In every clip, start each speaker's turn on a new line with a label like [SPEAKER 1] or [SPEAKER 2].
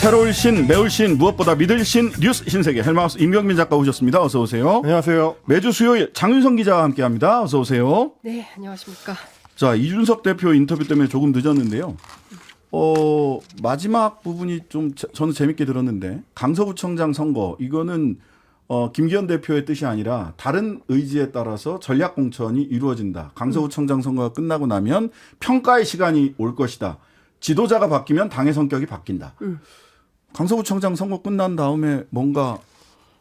[SPEAKER 1] 새로울 신, 매울 신, 무엇보다 믿을 신, 뉴스 신세계 헬마우스 임경민 작가 오셨습니다. 어서 오세요.
[SPEAKER 2] 안녕하세요.
[SPEAKER 1] 매주 수요일 장윤성 기자와 함께합니다. 어서 오세요.
[SPEAKER 3] 네, 안녕하십니까.
[SPEAKER 1] 자, 이준석 대표 인터뷰 때문에 조금 늦었는데요. 마지막 부분이 좀 저는 재밌게 들었는데 강서구청장 선거 이거는 김기현 대표의 뜻이 아니라 다른 의지에 따라서 전략 공천이 이루어진다. 강서구청장 선거가 끝나고 나면 평가의 시간이 올 것이다. 지도자가 바뀌면 당의 성격이 바뀐다. 강서구청장 선거 끝난 다음에 뭔가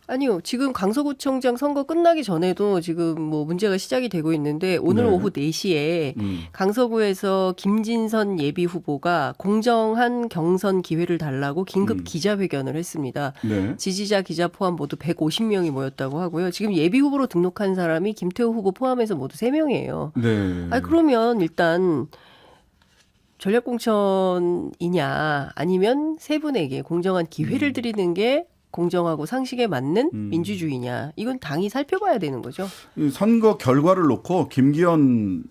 [SPEAKER 3] 아니요, 지금 강서구청장 선거 끝나기 전에도 지금 뭐 문제가 시작이 되고 있는데 오늘
[SPEAKER 1] 네.
[SPEAKER 3] 오후 4시에 강서구에서 김진선 예비 후보가 공정한 경선 기회를 달라고 긴급 기자회견을 했습니다.
[SPEAKER 1] 네.
[SPEAKER 3] 지지자 기자 포함 모두 150명이 모였다고 하고요. 지금 예비 후보로 등록한 사람이 김태호 후보 포함해서 모두 3명이에요.
[SPEAKER 1] 네.
[SPEAKER 3] 아니, 그러면 일단 전략공천이냐 아니면 세 분에게 공정한 기회를 드리는 게 공정하고 상식에 맞는 민주주의냐, 이건 당이 살펴봐야 되는 거죠.
[SPEAKER 1] 이 선거 결과를 놓고 김기현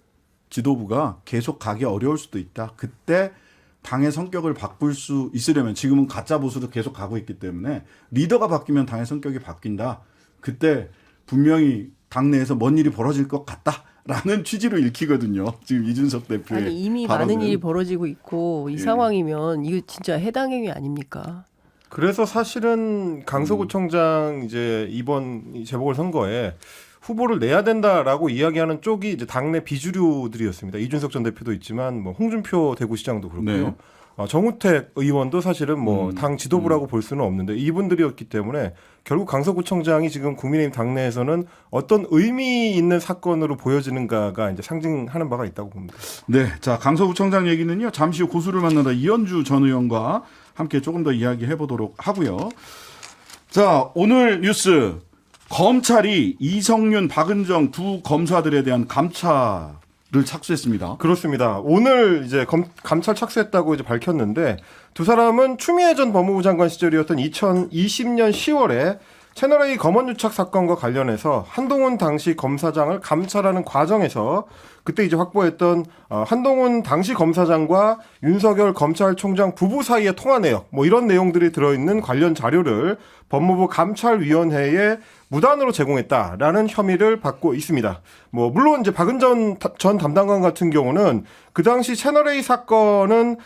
[SPEAKER 1] 지도부가 계속 가기 어려울 수도 있다. 그때 당의 성격을 바꿀 수 있으려면 지금은 가짜 보수로 계속 가고 있기 때문에 리더가 바뀌면 당의 성격이 바뀐다. 그때 분명히 당내에서 뭔 일이 벌어질 것 같다라는 취지로 읽히거든요. 지금 이준석 대표의
[SPEAKER 3] 아니, 이미
[SPEAKER 1] 발언은.
[SPEAKER 3] 많은 일이 벌어지고 있고 이
[SPEAKER 1] 예.
[SPEAKER 3] 상황이면 이거 진짜 해당 행위 아닙니까?
[SPEAKER 2] 그래서 사실은 강서구청장 이제 이번 재보궐선거에 후보를 내야 된다라고 이야기하는 쪽이 이제 당내 비주류들이었습니다. 이준석 전 대표도 있지만 뭐 홍준표 대구시장도 그렇고요.
[SPEAKER 1] 네.
[SPEAKER 2] 정우택 의원도 사실은 뭐 당 지도부라고 볼 수는 없는데 이분들이었기 때문에 결국 강서구청장이 지금 국민의힘 당내에서는 어떤 의미 있는 사건으로 보여지는가가 이제 상징하는 바가 있다고 봅니다.
[SPEAKER 1] 네, 자 강서구청장 얘기는요. 잠시 후 고수를 만나다 이현주 전 의원과 함께 조금 더 이야기해 보도록 하고요. 자, 오늘 뉴스 검찰이 이성윤, 박은정 두 검사들에 대한 감찰을 착수했습니다.
[SPEAKER 2] 그렇습니다. 오늘 이제 감찰 착수했다고 이제 밝혔는데 두 사람은 추미애 전 법무부 장관 시절이었던 2020년 10월에 채널A 검언유착 사건과 관련해서 한동훈 당시 검사장을 감찰하는 과정에서 그때 이제 확보했던 한동훈 당시 검사장과 윤석열 검찰총장 부부 사이의 통화 내역 뭐 이런 내용들이 들어있는 관련 자료를 법무부 감찰위원회에 무단으로 제공했다라는 혐의를 받고 있습니다. 뭐 물론 이제 박은전 전 담당관 같은 경우는 그 당시 채널A 사건은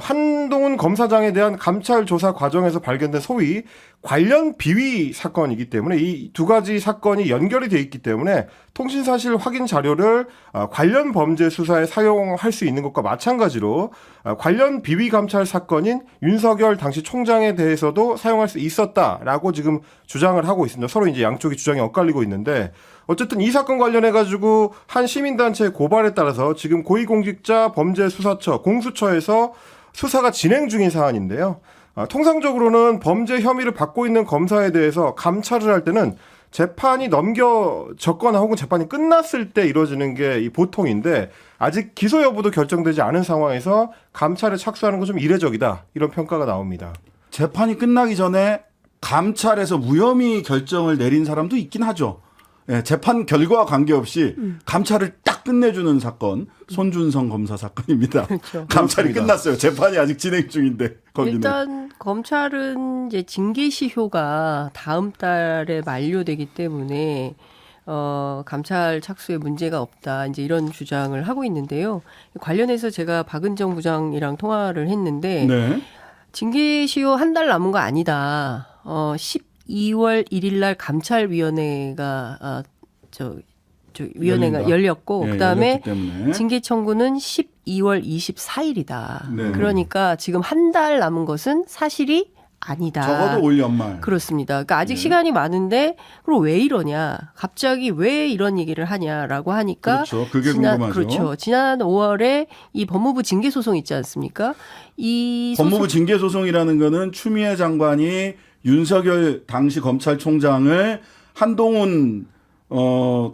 [SPEAKER 2] 한동훈 검사장에 대한 감찰 조사 과정에서 발견된 소위 관련 비위 사건이기 때문에 이 두 가지 사건이 연결이 돼 있기 때문에 통신사실 확인 자료를 관련 범죄 수사에 사용할 수 있는 것과 마찬가지로 관련 비위 감찰 사건인 윤석열 당시 총장에 대해서도 사용할 수 있었다라고 지금 주장을 하고 있습니다. 서로 이제 양쪽이 주장이 엇갈리고 있는데 어쨌든 이 사건 관련해 가지고 한 시민단체의 고발에 따라서 지금 고위공직자 범죄수사처 공수처에서 수사가 진행 중인 사안인데요. 통상적으로는 범죄 혐의를 받고 있는 검사에 대해서 감찰을 할 때는 재판이 넘겨졌거나 혹은 재판이 끝났을 때 이루어지는 게 이 보통인데 아직 기소 여부도 결정되지 않은 상황에서 감찰에 착수하는 건 좀 이례적이다. 이런 평가가 나옵니다.
[SPEAKER 1] 재판이 끝나기 전에 감찰에서 무혐의 결정을 내린 사람도 있긴 하죠. 예, 재판 결과와 관계없이 감찰을 딱 끝내주는 사건, 손준성 검사 사건입니다.
[SPEAKER 3] 그렇죠.
[SPEAKER 1] 감찰이
[SPEAKER 2] 그렇습니다.
[SPEAKER 1] 끝났어요. 재판이 아직 진행 중인데 거기는.
[SPEAKER 3] 일단 검찰은 이제 징계시효가 다음 달에 만료되기 때문에 감찰 착수에 문제가 없다, 이제 이런 주장을 하고 있는데요. 관련해서 제가 박은정 부장이랑 통화를 했는데
[SPEAKER 1] 네.
[SPEAKER 3] 징계시효 한 달 남은 거 아니다. 12월 1일 날 감찰위원회가 위원회가 열렸고
[SPEAKER 1] 예,
[SPEAKER 3] 그다음에
[SPEAKER 1] 열렸기 때문에.
[SPEAKER 3] 징계 청구는 12월 24일이다.
[SPEAKER 1] 네.
[SPEAKER 3] 그러니까 지금 한 달 남은 것은 사실이 아니다.
[SPEAKER 1] 적어도 올 연말.
[SPEAKER 3] 그렇습니다. 그러니까 아직
[SPEAKER 1] 네.
[SPEAKER 3] 시간이 많은데 그럼 왜 이러냐? 갑자기 왜 이런 얘기를 하냐라고 하니까
[SPEAKER 1] 그렇죠. 그게 궁금하죠.
[SPEAKER 3] 그렇죠. 지난 5월에 이 법무부 징계 소송 있지 않습니까? 이
[SPEAKER 1] 법무부 징계 소송이라는 거는 추미애 장관이 윤석열 당시 검찰총장을 한동훈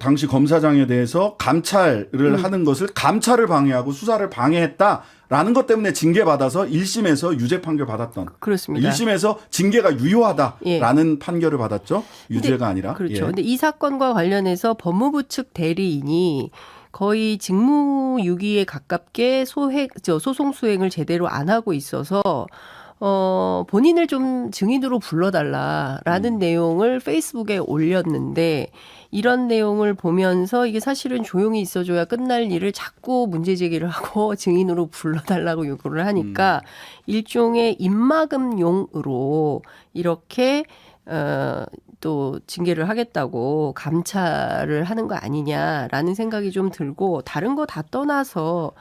[SPEAKER 1] 당시 검사장에 대해서 감찰을 하는 것을 감찰을 방해하고 수사를 방해했다라는 것 때문에 징계받아서 1심에서 유죄 판결 받았던.
[SPEAKER 3] 그렇습니다.
[SPEAKER 1] 1심에서 징계가 유효하다라는 판결을 받았죠. 유죄가 아니라.
[SPEAKER 3] 그렇죠.
[SPEAKER 1] 예.
[SPEAKER 3] 근데 이 사건과 관련해서 법무부 측 대리인이 거의 직무유기에 가깝게 소송 수행을 제대로 안 하고 있어서 본인을 좀 증인으로 불러달라라는 내용을 페이스북에 올렸는데 이런 내용을 보면서 이게 사실은 조용히 있어줘야 끝날 일을 자꾸 문제 제기를 하고 증인으로 불러달라고 요구를 하니까 일종의 입막음용으로 이렇게 또 징계를 하겠다고 감찰을 하는 거 아니냐라는 생각이 좀 들고 다른 거 다 떠나서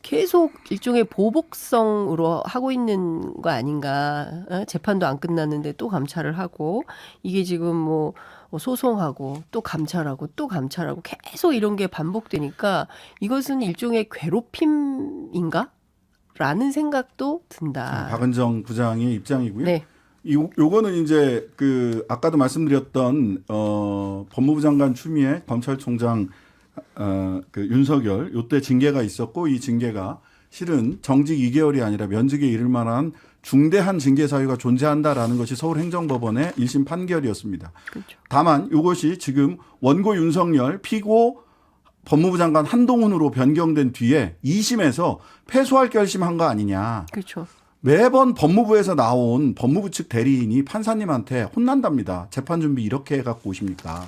[SPEAKER 3] 계속 일종의 보복성으로 하고 있는 거 아닌가. 재판도 안 끝났는데 또 감찰을 하고 이게 지금 뭐 소송하고 또 감찰하고 또 감찰하고 계속 이런 게 반복되니까 이것은 일종의 괴롭힘인가? 라는 생각도 든다.
[SPEAKER 1] 박은정 부장의 입장이고요.
[SPEAKER 3] 네.
[SPEAKER 1] 요거는 이제 그 아까도 말씀드렸던 법무부 장관 추미애 검찰총장 그 윤석열 요때 징계가 있었고 이 징계가 실은 정직 2개월이 아니라 면직에 이를 만한 중대한 징계 사유가 존재한다라는 것이 서울행정법원의 1심 판결이었습니다.
[SPEAKER 3] 그렇죠.
[SPEAKER 1] 다만 이것이 지금 원고 윤석열 피고 법무부 장관 한동훈으로 변경된 뒤에 2심에서 패소할 결심한 거 아니냐.
[SPEAKER 3] 그렇죠.
[SPEAKER 1] 매번 법무부에서 나온 법무부 측 대리인이 판사님한테 혼난답니다. 재판 준비 이렇게 해갖고 오십니까?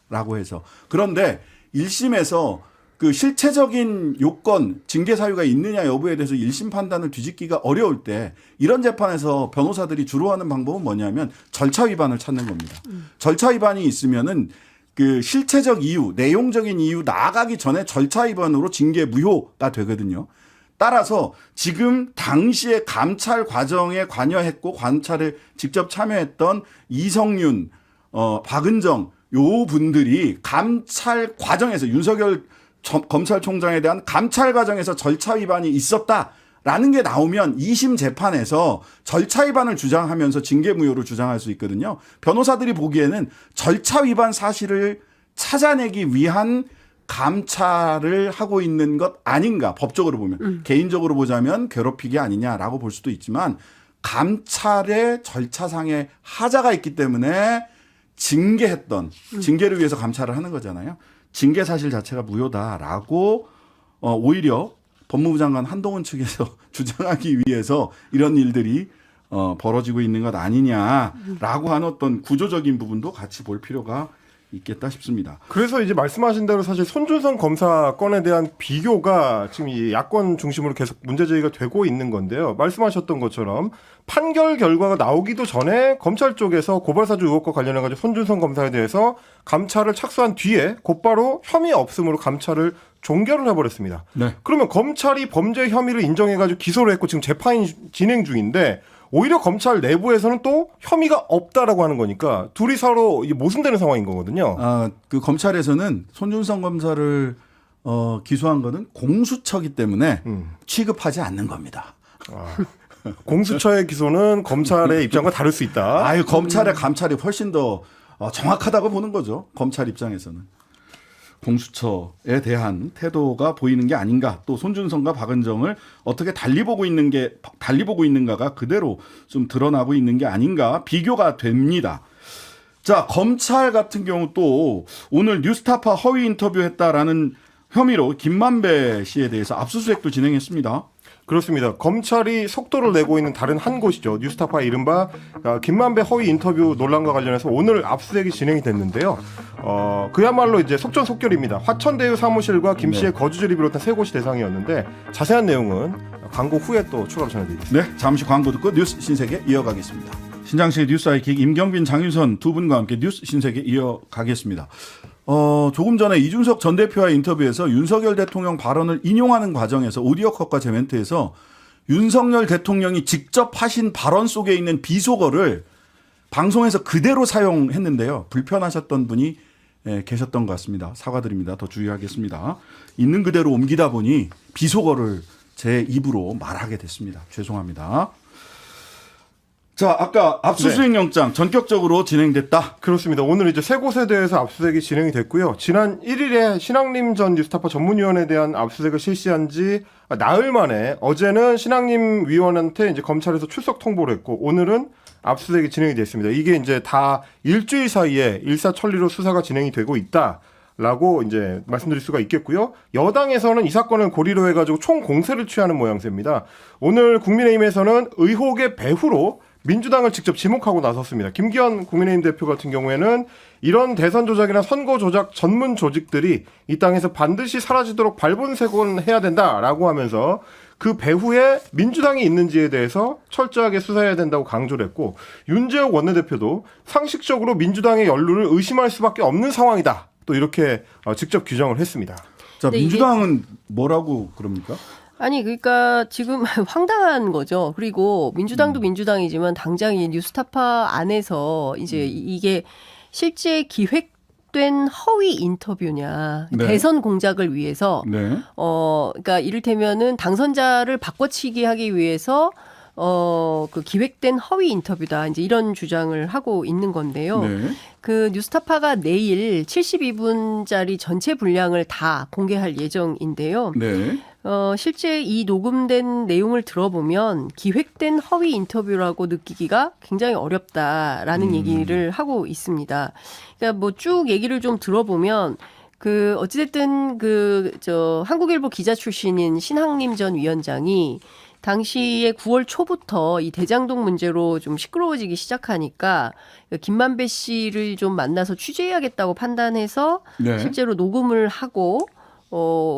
[SPEAKER 1] 라고 해서. 그런데 1심에서 그 실체적인 요건, 징계 사유가 있느냐 여부에 대해서 1심 판단을 뒤집기가 어려울 때 이런 재판에서 변호사들이 주로 하는 방법은 뭐냐면 절차 위반을 찾는 겁니다. 절차 위반이 있으면은 그 실체적 이유, 내용적인 이유 나아가기 전에 절차 위반으로 징계 무효가 되거든요. 따라서 지금 당시에 감찰 과정에 관여했고 감찰에 직접 참여했던 이성윤, 박은정 요 분들이 감찰 과정에서 윤석열 검찰총장에 대한 감찰 과정에서 절차 위반이 있었다라는 게 나오면 2심 재판에서 절차 위반을 주장하면서 징계 무효를 주장할 수 있거든요. 변호사들이 보기에는 절차 위반 사실을 찾아내기 위한 감찰을 하고 있는 것 아닌가 법적으로 보면 개인적으로 보자면 괴롭히기 아니냐라고 볼 수도 있지만 감찰의 절차상의 하자가 있기 때문에 징계했던 징계를 위해서 감찰을 하는 거잖아요. 징계 사실 자체가 무효다라고 오히려 법무부 장관 한동훈 측에서 주장하기 위해서 이런 일들이 벌어지고 있는 것 아니냐라고 하는 어떤 구조적인 부분도 같이 볼 필요가 있겠다 싶습니다.
[SPEAKER 2] 그래서 이제 말씀하신 대로 사실 손준성 검사 건에 대한 비교가 지금 이 야권 중심으로 계속 문제 제기가 되고 있는 건데요. 말씀하셨던 것처럼 판결 결과가 나오기도 전에 검찰 쪽에서 고발사주 의혹과 관련해가지고 손준성 검사에 대해서 감찰을 착수한 뒤에 곧바로 혐의 없음으로 감찰을 종결을 해버렸습니다.
[SPEAKER 1] 네.
[SPEAKER 2] 그러면 검찰이 범죄 혐의를 인정해가지고 기소를 했고 지금 재판이 진행 중인데 오히려 검찰 내부에서는 또 혐의가 없다라고 하는 거니까 둘이 서로 이게 모순되는 상황인 거거든요.
[SPEAKER 1] 그 검찰에서는 손준성 검사를 기소한 거는 공수처기 때문에 취급하지 않는 겁니다.
[SPEAKER 2] 공수처의 기소는 검찰의 입장과 다를 수 있다.
[SPEAKER 1] 아유, 검찰의 감찰이 훨씬 더 정확하다고 보는 거죠. 검찰 입장에서는. 공수처에 대한 태도가 보이는 게 아닌가. 또 손준성과 박은정을 어떻게 달리 보고 있는가가 그대로 좀 드러나고 있는 게 아닌가. 비교가 됩니다. 자, 검찰 같은 경우 또 오늘 뉴스타파 허위 인터뷰했다라는 혐의로 김만배 씨에 대해서 압수수색도 진행했습니다.
[SPEAKER 2] 그렇습니다. 검찰이 속도를 내고 있는 다른 한 곳이죠. 뉴스타파 이른바 김만배 허위 인터뷰 논란과 관련해서 오늘 압수수색이 진행이 됐는데요. 그야말로 이제 속전속결입니다. 화천대유 사무실과 김 씨의 거주지를 비롯한 세 곳이 대상이었는데 자세한 내용은 광고 후에 또 추가로 전해드리겠습니다.
[SPEAKER 1] 네, 잠시 광고 듣고 뉴스 신세계 이어가겠습니다. 신장식의 뉴스 아이킥 임경빈, 장윤선 두 분과 함께 뉴스 신세계 이어가겠습니다. 조금 전에 이준석 전 대표와의 인터뷰에서 윤석열 대통령 발언을 인용하는 과정에서 오디오 컷과 제 멘트에서 윤석열 대통령이 직접 하신 발언 속에 있는 비속어를 방송에서 그대로 사용했는데요. 불편하셨던 분이 계셨던 것 같습니다. 사과드립니다. 더 주의하겠습니다. 있는 그대로 옮기다 보니 비속어를 제 입으로 말하게 됐습니다. 죄송합니다. 자, 아까 압수수색 영장 전격적으로 진행됐다.
[SPEAKER 2] 그렇습니다. 오늘 이제 세 곳에 대해서 압수수색이 진행이 됐고요. 지난 1일에 신학림 전 뉴스타파 전문위원에 대한 압수수색을 실시한 지 나흘 만에 어제는 신학림 위원한테 이제 검찰에서 출석 통보를 했고 오늘은 압수수색이 진행이 됐습니다. 이게 이제 다 일주일 사이에 일사천리로 수사가 진행이 되고 있다. 라고 이제 말씀드릴 수가 있겠고요. 여당에서는 이 사건을 고리로 해가지고 총 공세를 취하는 모양새입니다. 오늘 국민의힘에서는 의혹의 배후로 민주당을 직접 지목하고 나섰습니다. 김기현 국민의힘 대표 같은 경우에는 이런 대선 조작이나 선거 조작 전문 조직들이 이 땅에서 반드시 사라지도록 발본색원해야 된다라고 하면서 그 배후에 민주당이 있는지에 대해서 철저하게 수사해야 된다고 강조를 했고, 윤재욱 원내대표도 상식적으로 민주당의 연루를 의심할 수밖에 없는 상황이다. 또 이렇게 직접 규정을 했습니다.
[SPEAKER 1] 자,
[SPEAKER 3] 근데
[SPEAKER 1] 민주당은 뭐라고 그럽니까?
[SPEAKER 3] 아니 그러니까 지금 황당한 거죠. 그리고 민주당도 민주당이지만 당장 이 뉴스타파 안에서 이제 이게 실제 기획된 허위 인터뷰냐,
[SPEAKER 1] 네.
[SPEAKER 3] 대선 공작을 위해서
[SPEAKER 1] 네.
[SPEAKER 3] 그러니까 이를테면은 당선자를 바꿔치기 하기 위해서 그 기획된 허위 인터뷰다. 이제 이런 주장을 하고 있는 건데요.
[SPEAKER 1] 네.
[SPEAKER 3] 그 뉴스타파가 내일 72분짜리 전체 분량을 다 공개할 예정인데요.
[SPEAKER 1] 네.
[SPEAKER 3] 실제 이 녹음된 내용을 들어보면 기획된 허위 인터뷰라고 느끼기가 굉장히 어렵다라는 얘기를 하고 있습니다. 그러니까 뭐 쭉 얘기를 좀 들어보면 그 어찌됐든 한국일보 기자 출신인 신학림 전 위원장이 당시에 9월 초부터 이 대장동 문제로 좀 시끄러워지기 시작하니까 김만배 씨를 좀 만나서 취재해야겠다고 판단해서
[SPEAKER 1] 네.
[SPEAKER 3] 실제로 녹음을 하고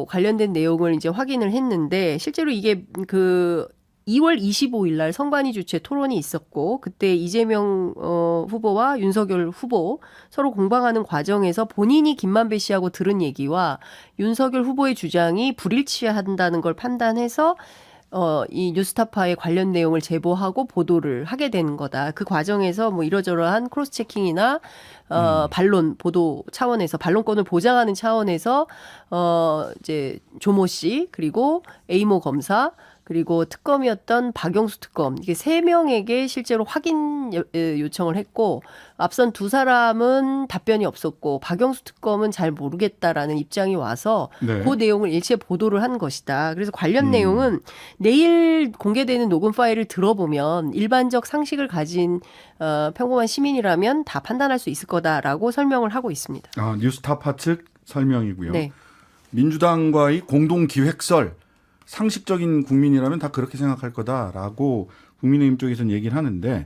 [SPEAKER 3] 관련된 내용을 이제 확인을 했는데 실제로 이게 그 2월 25일 날 선관위 주최 토론이 있었고 그때 이재명 후보와 윤석열 후보 서로 공방하는 과정에서 본인이 김만배 씨하고 들은 얘기와 윤석열 후보의 주장이 불일치한다는 걸 판단해서 이 뉴스타파의 관련 내용을 제보하고 보도를 하게 된 거다. 그 과정에서 뭐 이러저러한 크로스 체킹이나 반론 보도 차원에서 반론권을 보장하는 차원에서 이제 조모 씨 그리고 A모 검사 그리고 특검이었던 박영수 특검 이게 3명에게 실제로 확인 요청을 했고 앞선 2사람은 답변이 없었고 박영수 특검은 잘 모르겠다라는 입장이 와서
[SPEAKER 1] 네.
[SPEAKER 3] 그 내용을 일체 보도를 한 것이다. 그래서 관련 내용은 내일 공개되는 녹음 파일을 들어보면 일반적 상식을 가진 평범한 시민이라면 다 판단할 수 있을 거다라고 설명을 하고 있습니다.
[SPEAKER 1] 아, 뉴스타파 측 설명이고요.
[SPEAKER 3] 네.
[SPEAKER 1] 민주당과의 공동 기획설 상식적인 국민이라면 다 그렇게 생각할 거다라고 국민의힘 쪽에서는 얘기를 하는데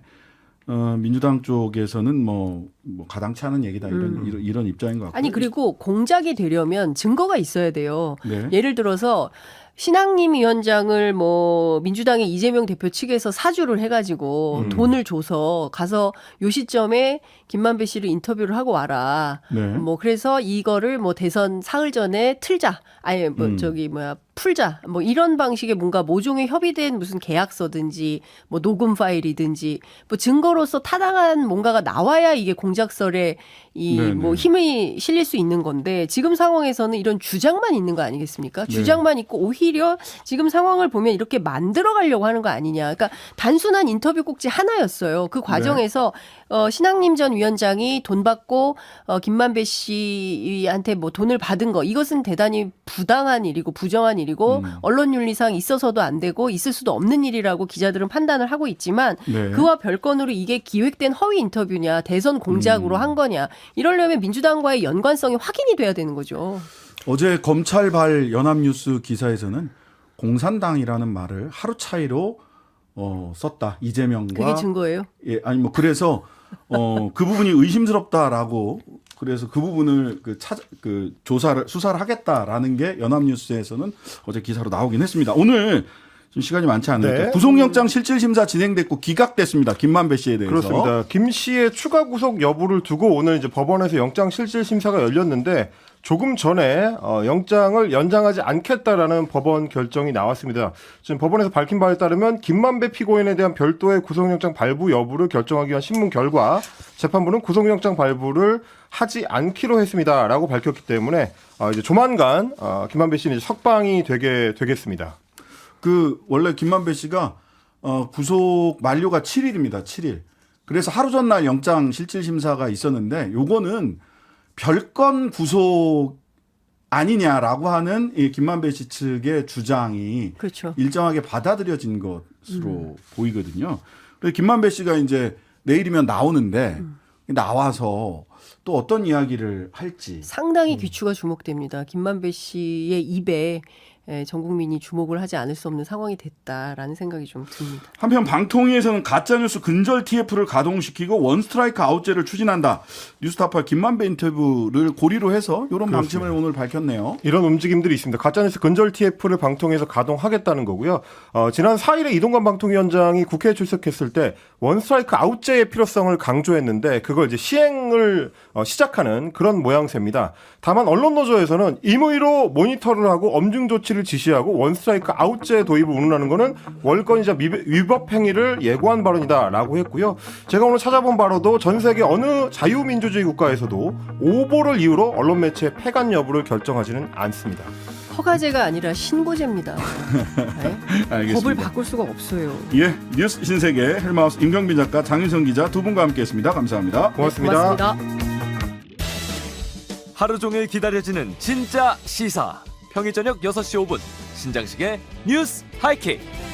[SPEAKER 1] 민주당 쪽에서는 뭐 가당치 않은 얘기다 이런 입장인 것 같고.
[SPEAKER 3] 아니 그리고 공작이 되려면 증거가 있어야 돼요.
[SPEAKER 1] 네.
[SPEAKER 3] 예를 들어서 신학림 위원장을 뭐 민주당의 이재명 대표 측에서 사주를 해가지고 돈을 줘서 가서 요 시점에 김만배 씨를 인터뷰를 하고 와라.
[SPEAKER 1] 네.
[SPEAKER 3] 뭐 그래서 이거를 뭐 대선 사흘 전에 틀자. 아니 뭐 풀자. 뭐 이런 방식의 뭔가 모종의 협의된 무슨 계약서든지 뭐 녹음 파일이든지 뭐 증거로서 타당한 뭔가가 나와야 이게 공작설에 이
[SPEAKER 1] 네네.
[SPEAKER 3] 뭐 힘이 실릴 수 있는 건데 지금 상황에서는 이런 주장만 있는 거 아니겠습니까?
[SPEAKER 1] 네.
[SPEAKER 3] 주장만 있고 오히려 지금 상황을 보면 이렇게 만들어 가려고 하는 거 아니냐. 그러니까 단순한 인터뷰 꼭지 하나였어요. 그 과정에서 신학림 전 위원장이 돈 받고 김만배 씨한테 뭐 돈을 받은 거 이것은 대단히 부당한 일이고 부정한 일이고 언론윤리상 있어서도 안 되고 있을 수도 없는 일이라고 기자들은 판단을 하고 있지만
[SPEAKER 1] 네.
[SPEAKER 3] 그와 별건으로 이게 기획된 허위 인터뷰냐 대선 공작으로 한 거냐 이러려면 민주당과의 연관성이 확인이 돼야 되는 거죠.
[SPEAKER 1] 어제 검찰발 연합뉴스 기사에서는 공산당이라는 말을 하루 차이로 썼다. 이재명과
[SPEAKER 3] 그게 증거예요?
[SPEAKER 1] 예, 아니 뭐 그래서 그 부분이 의심스럽다라고 그래서 그 부분을 수사를 하겠다라는 게 연합뉴스에서는 어제 기사로 나오긴 했습니다. 오늘 좀 시간이 많지 않으니까
[SPEAKER 2] 네.
[SPEAKER 1] 구속영장 실질심사 진행됐고 기각됐습니다. 김만배 씨에 대해서.
[SPEAKER 2] 그렇습니다. 김 씨의 추가 구속 여부를 두고 오늘 이제 법원에서 영장 실질 심사가 열렸는데 조금 전에 영장을 연장하지 않겠다라는 법원 결정이 나왔습니다. 지금 법원에서 밝힌 바에 따르면 김만배 피고인에 대한 별도의 구속영장 발부 여부를 결정하기 위한 신문 결과 재판부는 구속영장 발부를 하지 않기로 했습니다라고 밝혔기 때문에 이제 조만간 김만배 씨는 이제 석방이 되겠습니다.
[SPEAKER 1] 원래 김만배 씨가 구속 만료가 7일입니다. 7일. 그래서 하루 전날 영장 실질심사가 있었는데 요거는 별건 구속 아니냐라고 하는 이 김만배 씨 측의 주장이
[SPEAKER 3] 그렇죠.
[SPEAKER 1] 일정하게 받아들여진 것으로 보이거든요. 그래서 김만배 씨가 이제 내일이면 나오는데 나와서 또 어떤 이야기를 할지
[SPEAKER 3] 상당히 귀추가 주목됩니다. 김만배 씨의 입에 전 국민이 주목을 하지 않을 수 없는 상황이 됐다라는 생각이 좀 듭니다.
[SPEAKER 1] 한편 방통위에서는 가짜뉴스 근절 TF를 가동시키고 원스트라이크 아웃제를 추진한다. 뉴스타파 김만배 인터뷰를 고리로 해서 이런 방침을 오늘 밝혔네요.
[SPEAKER 2] 이런 움직임들이 있습니다. 가짜뉴스 근절 TF를 방통위에서 가동하겠다는 거고요. 지난 4일에 이동관 방통위원장이 국회에 출석했을 때 원스트라이크 아웃제의 필요성을 강조했는데 그걸 이제 시행을 시작하는 그런 모양새입니다. 다만 언론노조에서는 임의로 모니터를 하고 엄중 조치를 지시하고 원스트라이크 아웃제 도입을 운운하는 것은 월권이자 위법 행위를 예고한 발언이다라고 했고요. 제가 오늘 찾아본 바로도 전 세계 어느 자유민주주의 국가에서도 오보를 이유로 언론 매체의 폐간 여부를 결정하지는 않습니다.
[SPEAKER 3] 허가제가 아니라 신고제입니다. 네?
[SPEAKER 1] 알겠습니다.
[SPEAKER 3] 법을 바꿀 수가 없어요.
[SPEAKER 1] 예, 뉴스 신세계 헬마우스 임경빈 작가 장윤성 기자 두 분과 함께했습니다. 감사합니다.
[SPEAKER 2] 고맙습니다.
[SPEAKER 3] 고맙습니다.
[SPEAKER 4] 하루 종일 기다려지는 진짜 시사. 평일 저녁 6시 5분 신장식의 뉴스 하이킥.